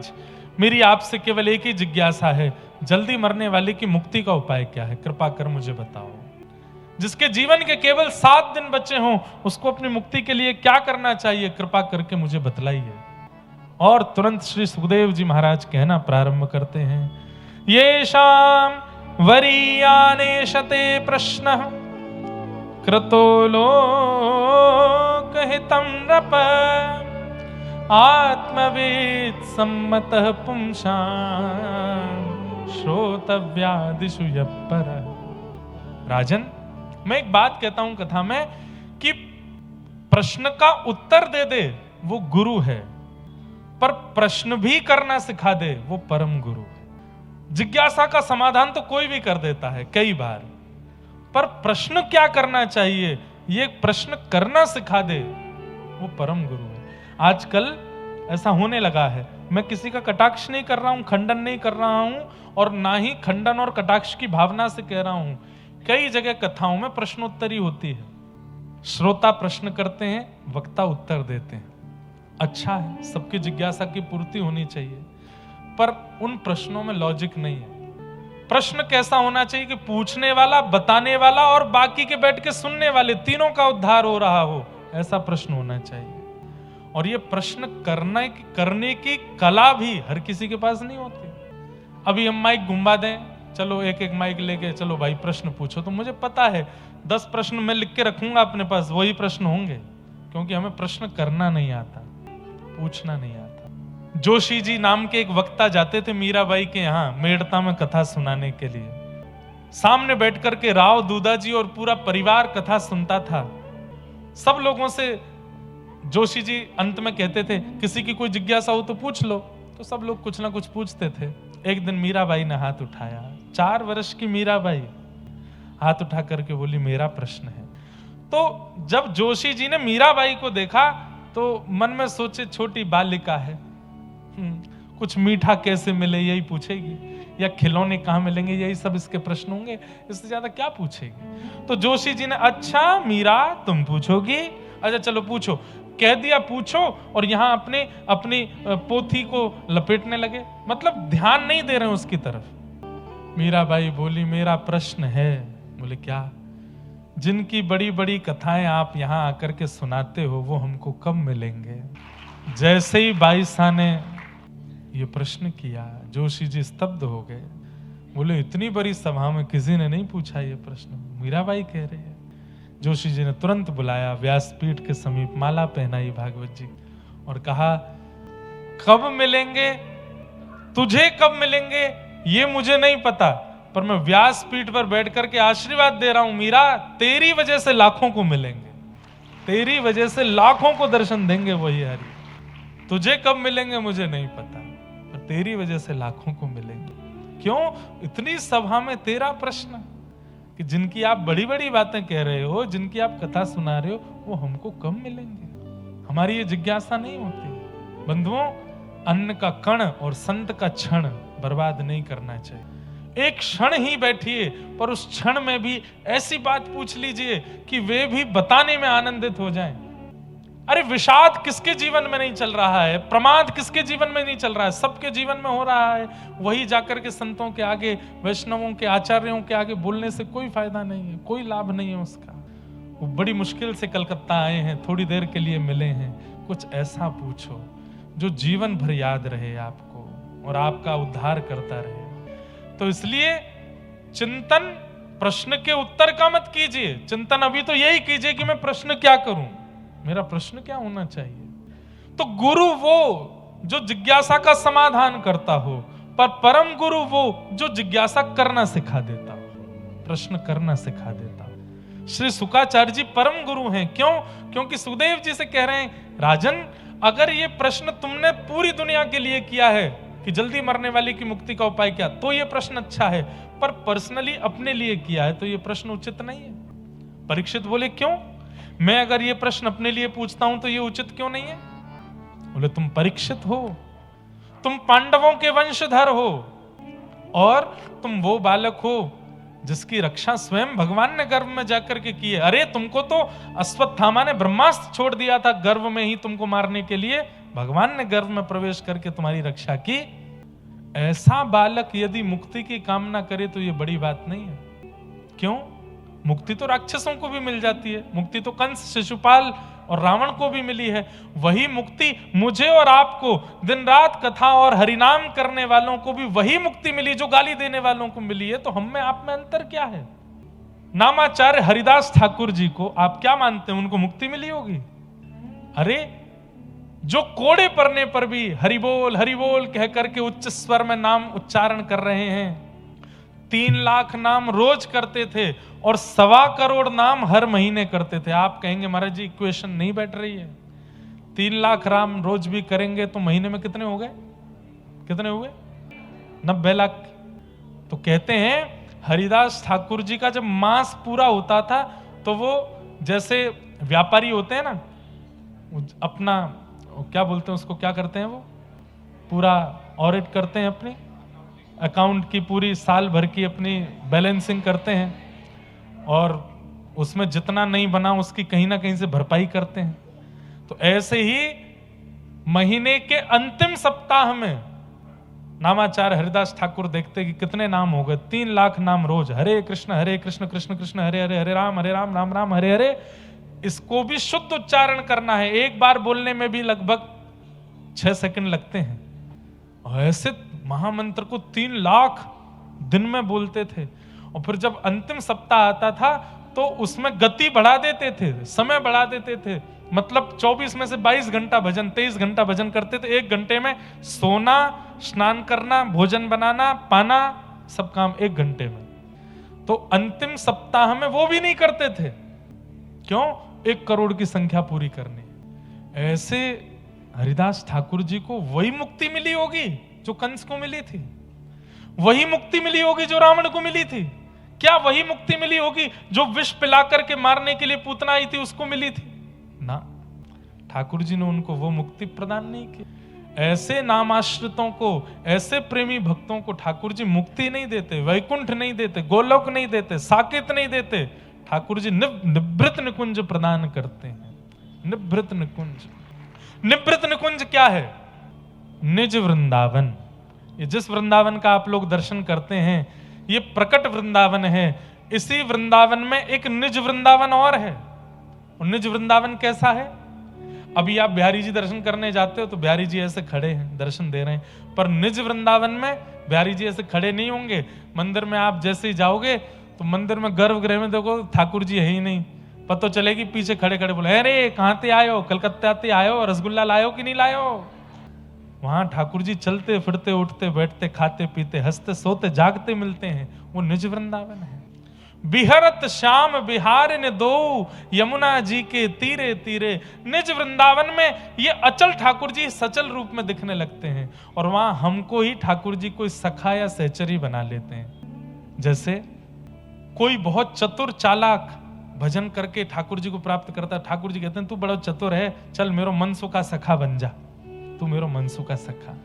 महाराज, मेरी आपसे केवल एक ही जिज्ञासा है, जल्दी मरने वाले की मुक्ति का उपाय क्या है, कृपा कर मुझे बताओ। जिसके जीवन के केवल 7 दिन बचे हों, उसको अपनी मुक्ति के लिए क्या करना चाहिए, कृपा करके मुझे बतलाइए। और तुरंत श्री सुखदेव जी महाराज कहना प्रारंभ करते हैं, येषां वरीयाने शते प्रश्न कृतो लोकहितं नृप आत्मवेद सम्मतः पुंसां श्रोतव्यादिषु यप्परः। राजन, मैं एक बात कहता हूं कथा में कि प्रश्न का उत्तर दे दे वो गुरु है, पर प्रश्न भी करना सिखा दे वो परम गुरु है। जिज्ञासा का समाधान तो कोई भी कर देता है कई बार, पर प्रश्न क्या करना चाहिए ये प्रश्न करना सिखा दे वो परम गुरु है। आजकल ऐसा होने लगा है, मैं किसी का कटाक्ष नहीं कर रहा हूं, खंडन नहीं कर रहा हूं, और ना ही खंडन और कटाक्ष की भावना से कह रहा हूं। कई जगह कथाओं में प्रश्नोत्तरी होती है, श्रोता प्रश्न करते हैं, वक्ता उत्तर देते हैं। अच्छा है, सबकी जिज्ञासा की पूर्ति होनी चाहिए, पर उन प्रश्नों में लॉजिक नहीं है। प्रश्न कैसा होना चाहिए कि पूछने वाला, बताने वाला और बाकी के बैठ के सुनने वाले, तीनों का उद्धार हो रहा हो, ऐसा प्रश्न होना चाहिए। और ये प्रश्न करने की कला भी हर किसी के पास नहीं होती। अभी हम माइक घुमा दें, चलो एक एक माइक लेके चलो भाई प्रश्न पूछो, तो मुझे पता है 10 प्रश्न मैं लिख के रखूंगा अपने पास, वही प्रश्न होंगे, क्योंकि हमें प्रश्न करना नहीं आता, पूछना नहीं आता। जोशी जी नाम के एक वक्ता जाते थे मीराबाई के यहाँ मेड़ता में कथा सुनाने के लिए। सामने बैठ करके राव दूधा जी और पूरा परिवार कथा सुनता था। सब लोगों से जोशी जी अंत में कहते थे, किसी की कोई जिज्ञासा हो तो पूछ लो, तो सब लोग कुछ ना कुछ पूछते थे। एक दिन मीराबाई ने हाथ उठाया, 4 वर्ष की मीराबाई हाथ उठा करके बोली, मेरा प्रश्न है। तो जब जोशी जी ने मीराबाई को देखा तो मन में सोचे, छोटी बालिका है, कुछ मीठा कैसे मिले यही पूछेगी, या खिलौने कहां मिलेंगे यही सब इसके प्रश्न होंगे, इससे ज्यादा क्या पूछेगी। तो जोशी जी ने, अच्छा मीरा तुम पूछोगी, अच्छा चलो पूछो, कह दिया पूछो, और यहां अपनी पोथी को लपेटने लगे, मतलब ध्यान नहीं दे रहे हैं उसकी तरफ। मीराबाई बोली, मेरा प्रश्न है। बोले क्या? जिनकी बड़ी बड़ी कथाएं आप यहां आकर के सुनाते हो वो हमको कब मिलेंगे। जैसे ही बाई साहब ने ये प्रश्न किया, जोशी जी स्तब्ध हो गए। बोले, इतनी बड़ी सभा में किसी ने नहीं पूछा ये प्रश्न, मीराबाई कह रही है। जोशी जी ने तुरंत बुलाया, व्यासपीठ के समीप माला पहनाई भागवत जी और कहा, कब मिलेंगे, तुझे कब मिलेंगे ये मुझे नहीं पता, पर मैं व्यासपीठ पर बैठ करके आशीर्वाद दे रहा हूं, मीरा तेरी वजह से लाखों को मिलेंगे, तेरी वजह से लाखों को दर्शन देंगे वही हरि। तुझे कब मिलेंगे मुझे नहीं पता, पर तेरी वजह से लाखों को मिलेंगे। क्यों? इतनी सभा में तेरा प्रश्न कि जिनकी आप बड़ी बड़ी बातें कह रहे हो, जिनकी आप कथा सुना रहे हो, वो हमको कब मिलेंगे। हमारी ये जिज्ञासा नहीं होती। बंधुओं, अन्न का कण और संत का क्षण बर्बाद नहीं करना चाहिए। एक क्षण ही बैठिए, पर उस क्षण में भी ऐसी बात पूछ लीजिए कि वे भी बताने में आनंदित हो जाएं। अरे विषाद किसके जीवन में नहीं चल रहा है, प्रमाद किसके जीवन में नहीं चल रहा है, सबके जीवन में हो रहा है। वही जाकर के संतों के आगे, वैष्णवों के, आचार्यों के आगे बोलने से कोई फायदा नहीं है, कोई लाभ नहीं है उसका। वो बड़ी मुश्किल से कलकत्ता आए हैं, थोड़ी देर के लिए मिले हैं, कुछ ऐसा पूछो जो जीवन भर याद रहे आपको और आपका उद्धार करता रहे। तो इसलिए चिंतन प्रश्न के उत्तर का मत कीजिए, चिंतन अभी तो यही कीजिए कि मैं प्रश्न क्या करूं, मेरा प्रश्न क्या होना चाहिए। तो गुरु वो जो जिज्ञासा का समाधान करता हो, पर परम गुरु वो जो जिज्ञासा करना सिखा देता हो, प्रश्न करना सिखा देता हो। श्री शुकाचार्य जी परम गुरु हैं। क्यों? क्योंकि सुखदेव जी से कह रहे हैं, राजन अगर ये प्रश्न तुमने पूरी दुनिया के लिए किया है कि जल्दी मरने वाले की मुक्ति का उपाय क्या, तो ये प्रश्न अच्छा है, पर पर्सनली अपने लिए किया है तो ये प्रश्न उचित नहीं है। परीक्षित बोले, क्यों? मैं अगर ये प्रश्न अपने लिए पूछता हूं तो ये उचित क्यों नहीं है? बोले, तुम परीक्षित हो, तुम पांडवों के वंशधर हो, और तुम वो बालक हो जिसकी रक्षा स्वयं भगवान ने गर्भ में जाकर के की है। अरे तुमको तो अश्वत्थामा ने ब्रह्मास्त्र छोड़ दिया था गर्भ में ही तुमको मारने के लिए, भगवान ने गर्भ में प्रवेश करके तुम्हारी रक्षा की। ऐसा बालक यदि मुक्ति की कामना करे तो ये बड़ी बात नहीं है। क्यों? मुक्ति तो राक्षसों को भी मिल जाती है, मुक्ति तो कंस, शिशुपाल और रावण को भी मिली है। वही मुक्ति मुझे और आपको दिन रात कथा और हरिनाम करने वालों को भी वही मुक्ति मिली जो गाली देने वालों को मिली है। तो हम में आप में अंतर क्या है? नामाचार्य हरिदास ठाकुर जी को आप क्या मानते हैं, उनको मुक्ति मिली होगी? अरे जो कोड़े पड़ने पर भी हरि बोल कह करके उच्च स्वर में नाम उच्चारण कर रहे हैं, 3 लाख नाम रोज करते थे और 1.25 करोड़ नाम हर महीने करते थे। आप कहेंगे महाराज जी इक्वेशन नहीं बैठ रही है। 3 लाख राम रोज भी करेंगे तो महीने में कितने हो गए? कितने हुए? 90 लाख। तो कहते हैं हरिदास ठाकुर जी का जब मास पूरा होता था तो वो जैसे व्यापारी होते हैं ना, अपना क्या बोलते हैं उसको, क्या करते हैं, वो पूरा ऑडिट करते हैं, अपने अकाउंट की पूरी साल भर की अपनी बैलेंसिंग करते हैं और उसमें जितना नहीं बना उसकी कहीं ना कहीं से भरपाई करते हैं। तो ऐसे ही महीने के अंतिम सप्ताह में नामाचार्य हरिदास ठाकुर देखते कि कितने नाम हो गए। 3 लाख नाम रोज, हरे कृष्ण कृष्ण कृष्ण हरे हरे, हरे राम राम राम हरे हरे। इसको भी शुद्ध उच्चारण करना है, एक बार बोलने में भी लगभग 6 सेकंड लगते हैं। और ऐसे महामंत्र को 3 लाख दिन में बोलते थे। और फिर जब अंतिम सप्ताह आता था तो उसमें गति बढ़ा देते थे, समय बढ़ा देते थे। मतलब 24 में से 22 घंटा भजन, 23 घंटा भजन करते थे। 1 घंटे में सोना, स्नान करना, भोजन बनाना, पाना, सब काम 1 घंटे में। तो अंतिम सप्ताह में वो भी नहीं करते थे। क्यों? 1 करोड़ की संख्या पूरी करनी। ऐसे हरिदास ठाकुर जी को वही मुक्ति मिली होगी जो कंस को मिली थी, वही मुक्ति मिली होगी जो रावण को मिली थी। क्या वही मुक्ति मिली होगी जो विष पिला करके मारने के लिए पूतना आई थी उसको मिली थी? ना, ठाकुर जी ने उनको वो मुक्ति प्रदान नहीं की। ऐसे नामाश्रितों को, ऐसे प्रेमी भक्तों को ठाकुर जी मुक्ति नहीं देते, वैकुंठ नहीं देते, गोलोक नहीं देते, साकेत नहीं देते। ठाकुर जी निभृत निकुंज प्रदान करते हैं। निभृत निकुंज, निभृत निकुंज क्या है? निज वृंदावन। ये जिस वृंदावन का आप लोग दर्शन करते हैं ये प्रकट वृंदावन है। इसी वृंदावन में एक निज वृंदावन और है। और निज वृंदावन कैसा है? अभी आप बिहारी जी दर्शन करने जाते हो तो बिहारी जी ऐसे खड़े हैं, दर्शन दे रहे हैं। पर निज वृंदावन में बिहारी जी ऐसे खड़े नहीं होंगे। मंदिर में आप जैसे ही जाओगे तो मंदिर में गर्भगृह में देखो ठाकुर जी है ही नहीं। पता चलेगी पीछे खड़े खड़े बोले, अरे कहां ते आयो, कलकत्ता ते आयो, रसगुल्ला लायो कि नहीं लायो? वहां ठाकुर जी चलते फिरते, उठते बैठते, खाते पीते, हंसते सोते जागते मिलते हैं। वो निज वृंदावन है। बिहरत श्याम बिहार ने दो, यमुना जी के तीरे तीरे। निज वृंदावन में ये अचल ठाकुर जी सचल रूप में दिखने लगते हैं। और वहां हमको ही ठाकुर जी कोई सखा या सहचरी बना लेते हैं। जैसे कोई बहुत चतुर चालाक भजन करके ठाकुर जी को प्राप्त करता है। ठाकुर जी कहते हैं तू बड़ा चतुर है, चल मेरो मनसु का सखा बन जा, तू मेरो मनसु का सखा।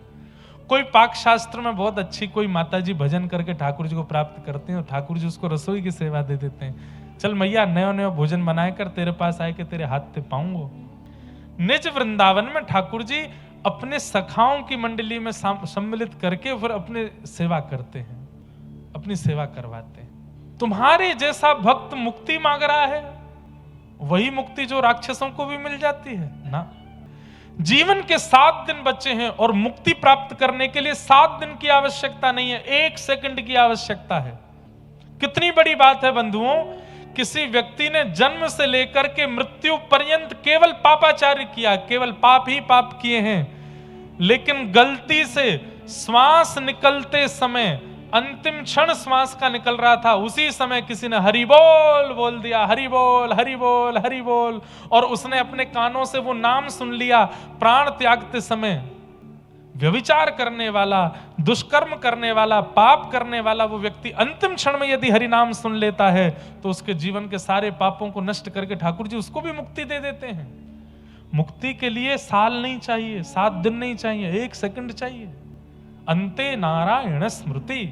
कोई पाक शास्त्र में बहुत अच्छी कोई माता जी भजन करके ठाकुर जी को प्राप्त करते हैं और ठाकुर जी उसको रसोई की सेवा दे देते हैं। चल मैया नया नया भोजन बनाए कर तेरे पास आए के तेरे हाथ पे पाऊंगो। निज वृंदावन में ठाकुर जी अपने सखाओं की मंडली में सम्मिलित करके फिर अपने सेवा करते हैं, अपनी सेवा करवाते हैं। तुम्हारे जैसा भक्त मुक्ति मांग रहा है, वही मुक्ति जो राक्षसों को भी मिल जाती है ना। जीवन के 7 दिन बचे हैं और मुक्ति प्राप्त करने के लिए 7 दिन की आवश्यकता नहीं है, 1 सेकंड की आवश्यकता है। कितनी बड़ी बात है बंधुओं। किसी व्यक्ति ने जन्म से लेकर के मृत्यु पर्यंत केवल पापाचार्य किया, केवल पाप ही पाप किए हैं। लेकिन गलती से श्वास निकलते समय, अंतिम क्षण श्वास का निकल रहा था, उसी समय किसी ने हरि बोल दिया, हरि बोल हरि बोल हरि बोल, और उसने अपने कानों से वो नाम सुन लिया। प्राण त्यागते समय व्यभिचार करने वाला, दुष्कर्म करने वाला, पाप करने वाला वो व्यक्ति अंतिम क्षण में यदि हरि नाम सुन लेता है तो उसके जीवन के सारे पापों को नष्ट करके ठाकुर जी उसको भी मुक्ति दे देते हैं। मुक्ति के लिए साल नहीं चाहिए, 7 दिन नहीं चाहिए, 1 सेकंड चाहिए। अंते नारायण स्मृति।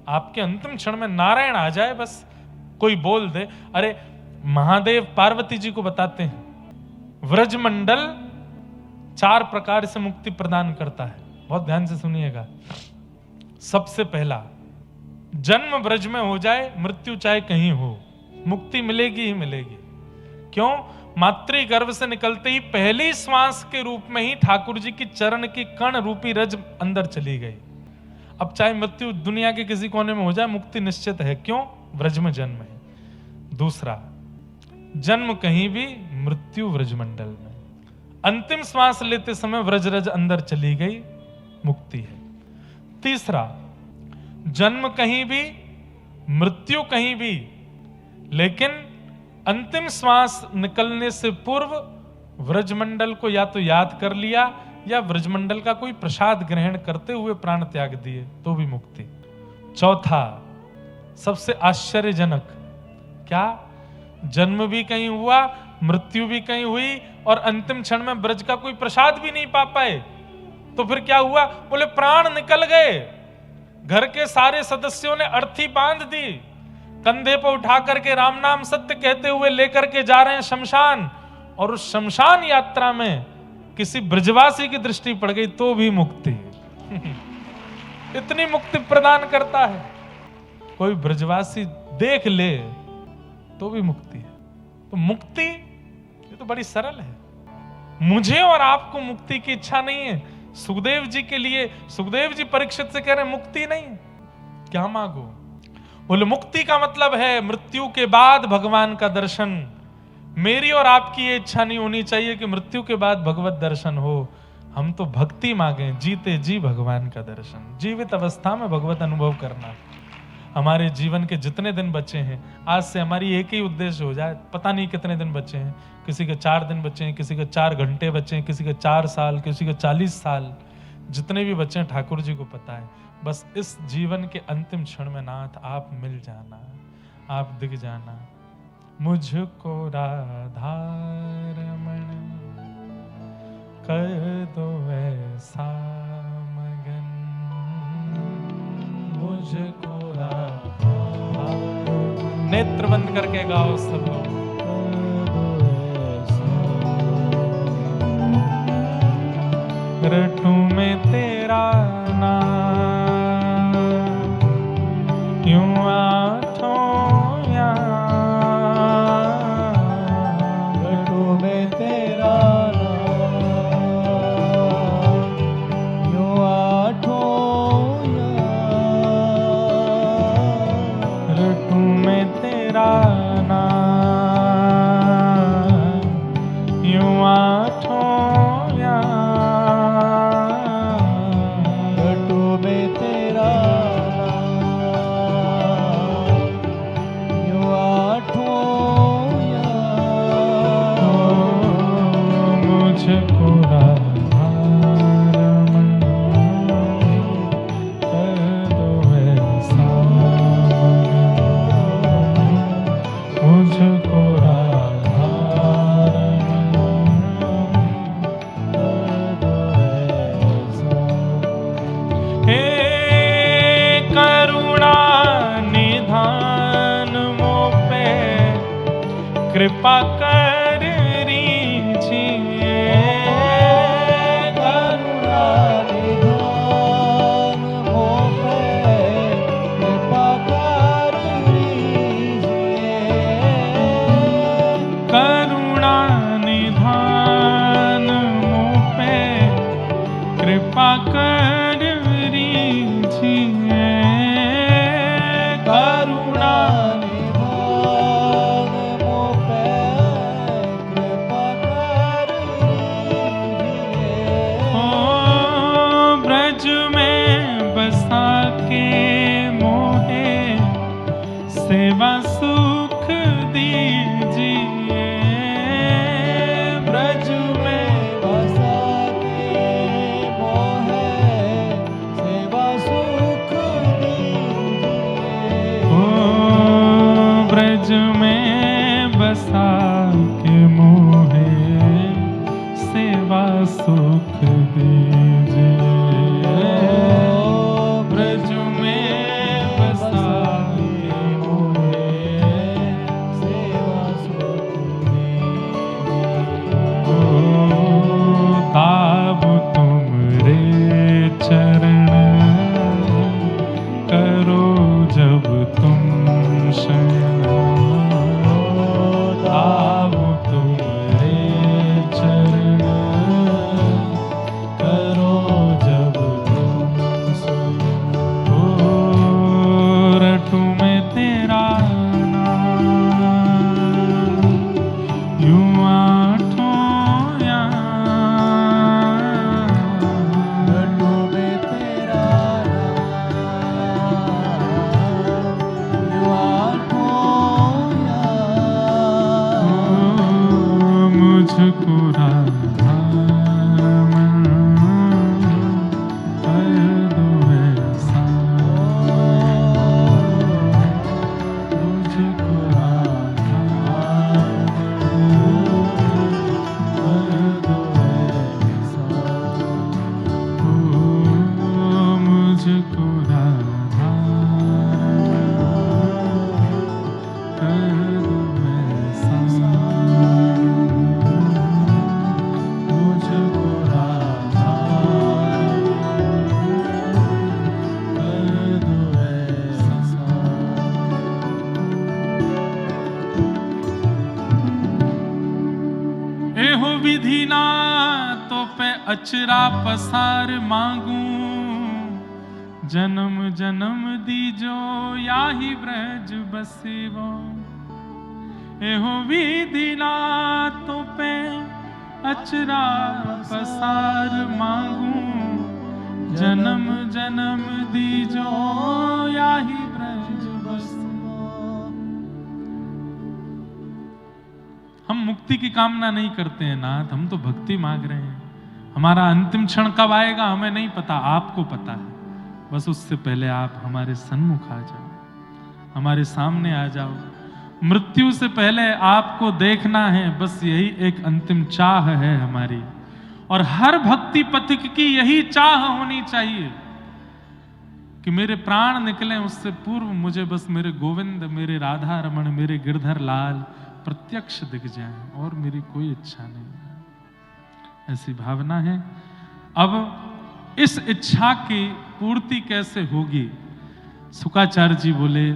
आपके अंतिम क्षण में नारायण आ जाए, बस कोई बोल दे। अरे महादेव पार्वती जी को बताते हैं, व्रजमंडल 4 प्रकार से मुक्ति प्रदान करता है। बहुत ध्यान से सुनिएगा। सबसे पहला, जन्म ब्रज में हो जाए, मृत्यु चाहे कहीं हो, मुक्ति मिलेगी ही मिलेगी। क्यों? मातृ गर्भ से निकलते ही पहली श्वास के रूप में ही ठाकुर जी की चरण की कण रूपी रज अंदर चली गई। अब चाहे मृत्यु दुनिया के किसी कोने में हो जाए, मुक्ति निश्चित है। क्यों? ब्रज में जन्म है। दूसरा, जन्म कहीं भी, मृत्यु व्रजमंडल में। अंतिम श्वास लेते समय व्रज रज अंदर चली गई, मुक्ति है। तीसरा, जन्म कहीं भी, मृत्यु कहीं भी, लेकिन अंतिम श्वास निकलने से पूर्व व्रजमंडल को या तो याद कर लिया या व्रजमंडल का कोई प्रसाद ग्रहण करते हुए प्राण त्याग दिए, तो भी मुक्ति। चौथा, सबसे आश्चर्यजनक, क्या? जन्म भी कहीं हुआ, मृत्यु भी कहीं हुई, और अंतिम क्षण में ब्रज का कोई प्रसाद भी नहीं पा पाए। तो फिर क्या हुआ? बोले प्राण निकल गए। घर के सारे सदस्यों ने अर्थी बांध दी, कंधे पर उठा करके राम नाम सत्य कहते हुए लेकर के जा रहे हैं शमशान, और उस शमशान यात्रा में किसी ब्रजवासी की दृष्टि पड़ गई तो भी मुक्ति। इतनी मुक्ति प्रदान करता है। कोई ब्रजवासी देख ले तो भी मुक्ति है। तो मुक्ति ये तो बड़ी सरल है। मुझे और आपको मुक्ति की इच्छा नहीं है। सुखदेव जी के लिए, सुखदेव जी परीक्षित से कह रहे हैं मुक्ति नहीं, क्या मांगो? बोले मुक्ति का मतलब है मृत्यु के बाद भगवान का दर्शन। मेरी और आपकी ये इच्छा नहीं होनी चाहिए कि मृत्यु के बाद भगवत दर्शन हो। हम तो भक्ति मांगे, जीते जी भगवान का दर्शन, जीवित अवस्था में भगवत अनुभव करना। हमारे जीवन के जितने दिन बचे हैं, आज से हमारी एक ही उद्देश्य हो जाए। पता नहीं कितने दिन बचे हैं, किसी के 4 दिन बचे हैं, किसी के 4 घंटे बचे हैं, किसी के 4 साल, किसी के 40 साल, जितने भी बचे हैं ठाकुर जी को पता है। बस इस जीवन के अंतिम क्षण में नाथ आप मिल जाना, आप दिख जाना। मुझको राधा रमण कर दो ऐसा मगन, मुझको राधा। नेत्र बंद करके गाओ सब लोग। रटू में तेरा नाम, यूं आठों याम, रटू में तेरा नाम, यूं आठों याम, रटू में तेरा नाम, यूं आठों कृपा कर रीझिए, करुणा निधान मोह पे कृपा कर रीझिए, करुणा निधान मोह पे कृपा कर रीझिए, करुणा सेवा सुख दीजिए, ब्रज में बसा के मोहे सेवा सुख दीजिए, ओ ब्रज में बसा के मोहे सेवा सुख दीजिए, ब्रज में बसा ता मुझको राधा मन कर दो ऐसा, मुझको राधा कर दो ऐसा, ओ मुझको राधा कर दो ऐसा, मुझको राधा कर दो ऐसा। एहो विधि ना तो पे अचरा पसार मांगू, जन्म जन्म दीजो याही ब्रज बसेवो। एहो विधि ना तो पे अचरा पसार मांगू, जन्म जन्म दीजो याही ब्रज बसेवो। हम मुक्ति की कामना नहीं करते हैं नाथ, हम तो भक्ति मांग रहे हैं। हमारा अंतिम क्षण कब आएगा हमें नहीं पता, आपको पता है। बस उससे पहले आप हमारे सन्मुख आ जाओ, हमारे सामने आ जाओ। मृत्यु से पहले आपको देखना है, बस यही एक अंतिम चाह है हमारी। और हर भक्ति पथिक की यही चाह होनी चाहिए कि मेरे प्राण निकले उससे पूर्व मुझे बस मेरे गोविंद, मेरे राधा रमण, मेरे गिरधर लाल प्रत्यक्ष दिख जाए, और मेरी कोई इच्छा नहीं है। ऐसी भावना है। अब इस इच्छा की पूर्ति कैसे होगी? शुकाचार्य जी बोले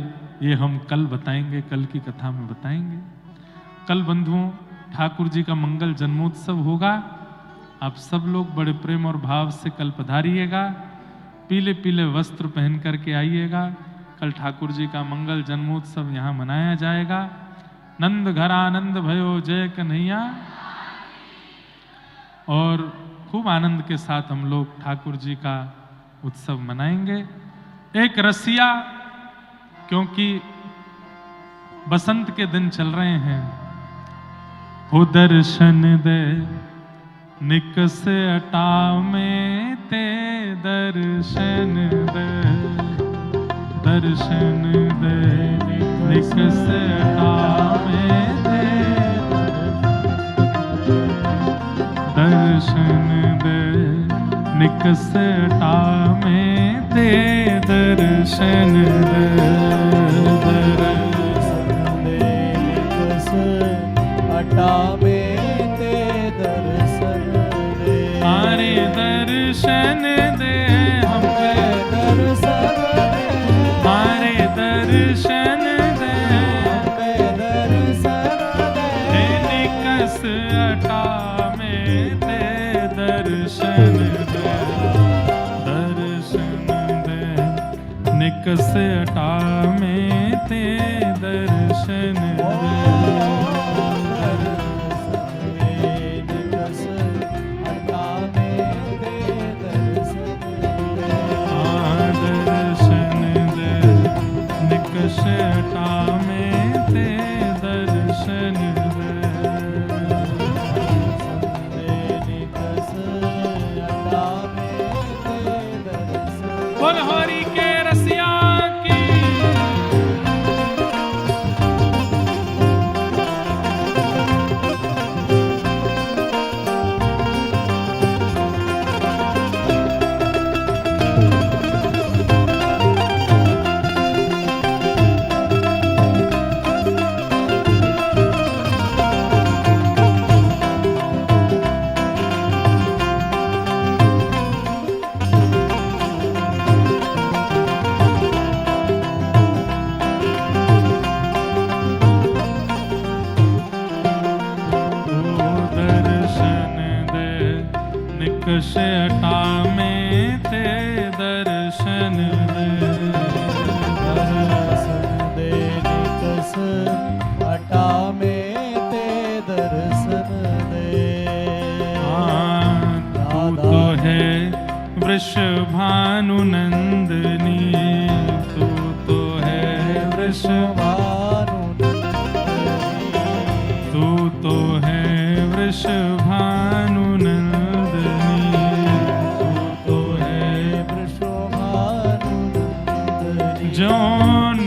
ये हम कल बताएंगे, कल की कथा में बताएंगे। कल बंधुओं ठाकुर जी का मंगल जन्मोत्सव होगा। आप सब लोग बड़े प्रेम और भाव से कल पधारिएगा, पीले पीले वस्त्र पहन करके आइएगा। कल ठाकुर जी का मंगल जन्मोत्सव यहाँ मनाया जाएगा। नंद घर आनंद भयो जय कन्हैया। और खूब आनंद के साथ हम लोग ठाकुर जी का उत्सव मनाएंगे। एक रसिया, क्योंकि बसंत के दिन चल रहे हैं, हो दर्शन दे निकस अटा में ते दर्शन दे, दर्शन दे निकस अटा में ते दर्शन दे, निकस अटा में ते दर्शन दे, दर्शन दे निकस अटा में ते दर्शन दे। हमारे दर्शन दे हमें दर्शन दे, हमारे दर्शन दे हमें दर्शन दे। निकस अटा में ते दर्शन दे, दर्शन दे निकस अटा में ते दर्शन दे। अटा में ते दर्शन दे, निकस अटा में ते दर्शन। बोल हरि के रसिया की। निकस अटा में ते दर्शन दे, दर्शन दे निकस अटा में ते दर्शन दे। तू तो है वृषभानु नंदनी, तू तो है वृषभानु, तू तो है वृषभानुनंदनी तू तो है वृषभानुनंदनी जो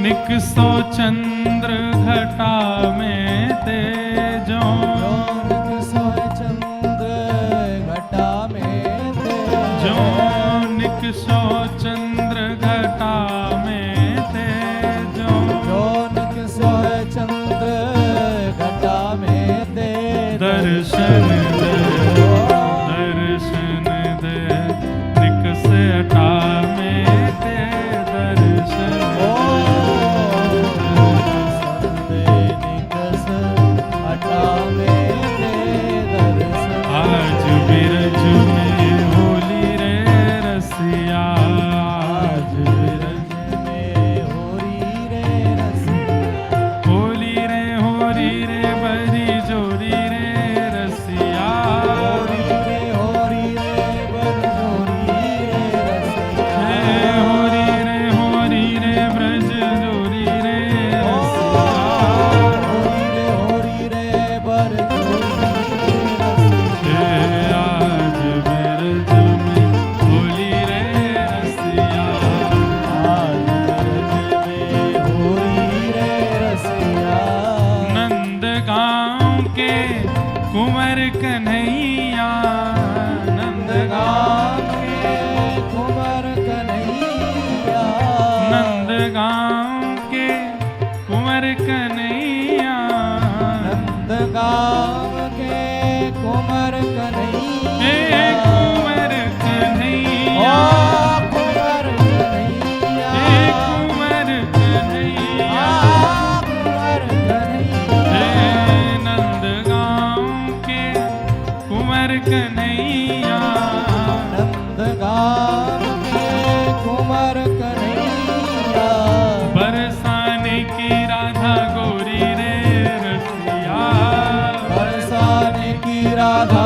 निकसो चंद्र घटा में तेजो रौनक सोए चंद्र घटा में जो निकसो चंद्र घटा में तेजो रौनक सोए चंद्र घटा में दर्शन दे दर्शन दे निकस हटा में ते दर्शन आज बिरज में होली रे रसिया आज बिरज होली रे बरी जोरी रे रसिया हे होरी रे ब्रज जोरी रे रसिया आज बिरज में होली रे रसिया नंद गांव के कुंवर कन्हैया नंद गांव नंद गांव के कुंवर कन्हैया कुमार हे कन्हैया कुंवर कन्हैया कुमार हे कुंवर कन्हैया हे नंद गांव के कुंवर कन्हैया कुमार कन्हैया बरसाने की राधा गोरी रे रसिया बरसाने की राधा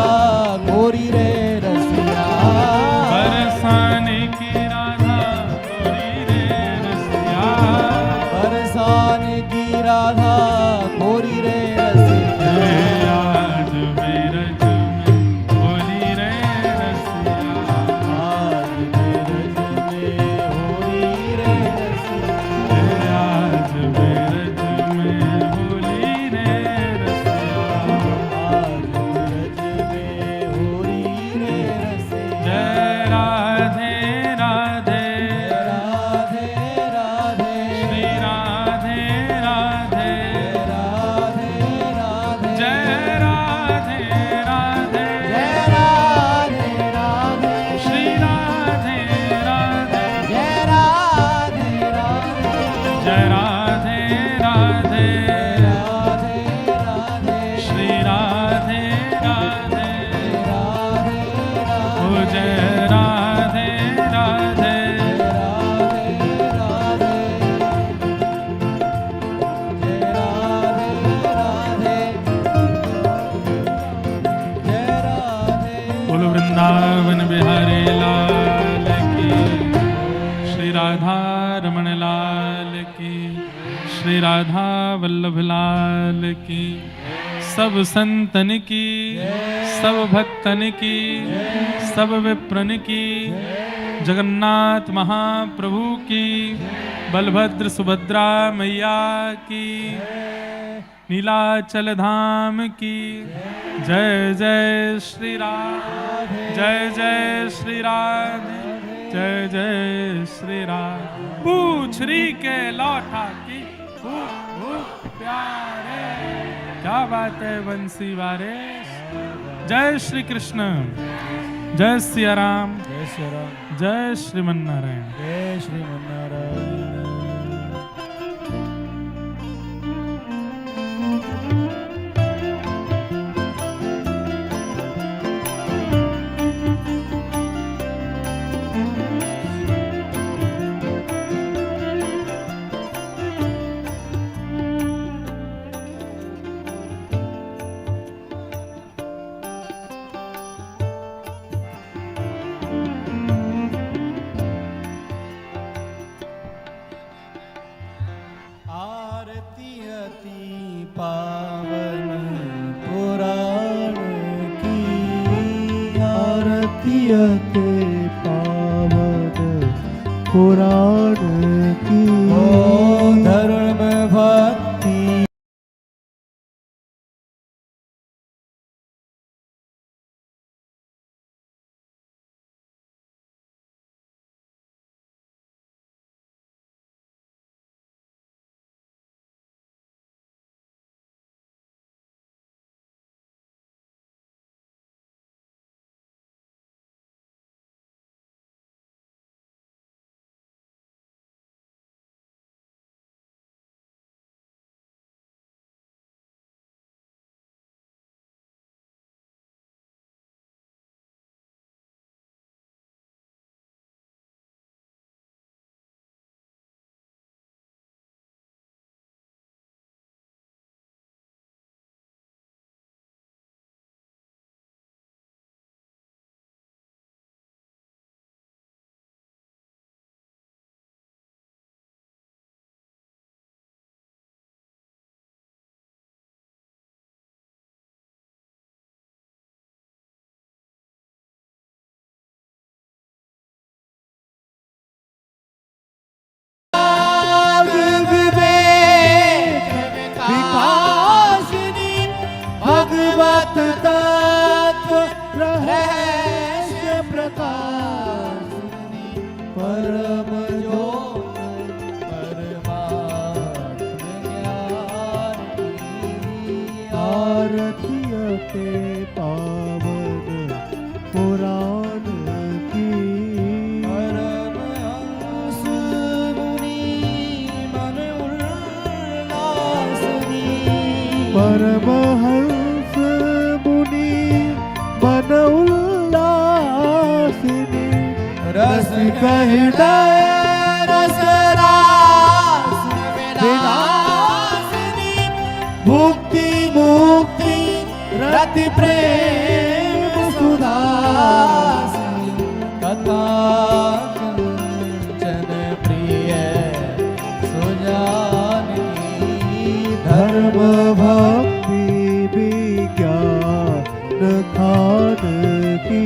गोरी रे रसिया बरसाने की राधा गोरी रे रसिया बरसाने की राधा गोरी रे रसिया हे आज बिरज में होली रे रसिया आज बिरज में होली रे रसिया हे आज बिरज में होली रे रसिया आज बिरज में होली रे रसिया जय राधे राधे राधे राधे श्री राधे राधे राधे राधे जय राधे राधे जय राधे राधे श्री राधे राधे जय राधे राधे जय राधे राधे राधे राधे श्री राधे राधे राधे ओ जय राधे राधे बोलो वृंदावन बिहारी लाल की श्री राधा रमण लाल की श्री राधा वल्लभ लाल की सब संतन की सब भक्तन की सब विप्रन की जगन्नाथ महाप्रभु की बलभद्र सुभद्रा मैया की नीलाचल धाम की जय जय श्री राम जय जय श्री राम जय जय श्री राम पूछरी के लौटा की प्यारे क्या बात है बंसी वारे जय श्री कृष्ण जय सिया राम जय श्री राम जय श्रीमन्नारायण जय श्रीमन्नारायण आरतियते पावन पुराण की ओ धर्म भक्ति भगवत तत्व रहस्य प्रकाशिनी परम ज्योत परमात्म ज्ञान की आरतियते पावन पुराण की परमहंस मुनि मन उल्लासनी परमहंस मुनि मन उल्लासिनी रस हृदय रस रास विलासिनी भुक्ति मुक्ति रति प्रेम सुधासिनी कथा कंचन प्रिय सुजानकी धर्म भक्ति विज्ञान खान की